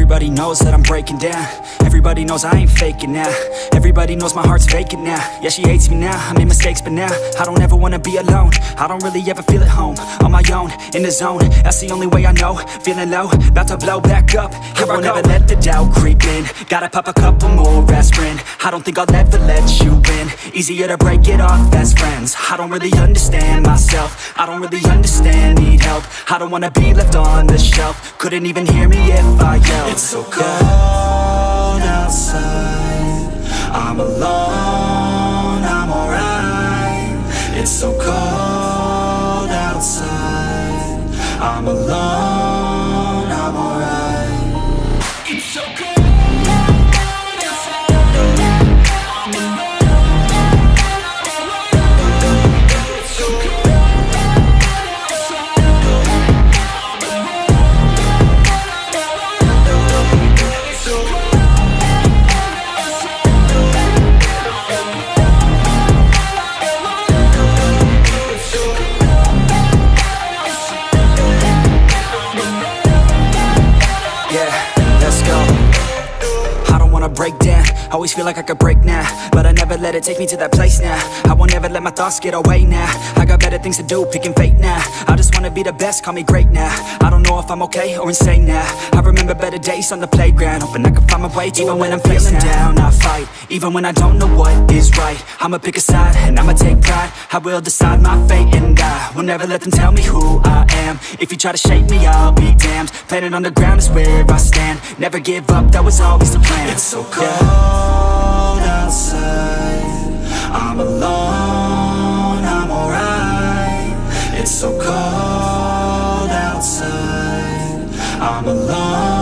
Everybody knows that I'm breaking down. Everybody knows I ain't faking now. Everybody knows my heart's vacant now. Yeah, she hates me now, I made mistakes but now I don't ever wanna be alone. I don't really ever feel at home. On my own, in the zone, that's the only way I know. Feeling low, about to blow back up. I won't ever let the doubt creep in. Gotta pop a couple more aspirin. I don't think I'll ever let you in. Easier to break it off best friends. I don't really understand myself. I don't really understand, need help. I don't wanna be left on the shelf. Couldn't even hear me if I yelled. It's so cold outside, I'm alone, I'm alright. It's so cold outside, I'm alone, I'm alright. It's so cold. Break down, always feel like I could break now, but I never let it take me to that place now. I won't ever let my thoughts get away now. I got better things to do, picking fate now. I just wanna be the best, call me great now. I don't know if I'm okay or insane now. I remember better days on the playground, hoping I can find my way. Even when I'm feeling down, I fight. Even when I don't know what is right, I'ma pick a side and I'ma take pride. I will decide my fate and I will never let them tell me who I am. If you try to shake me, I'll be damned. Planet on the ground is where I stand. Never give up, that was always the plan. It's so cold outside, I'm alone, I'm alright. It's so cold outside, I'm alone.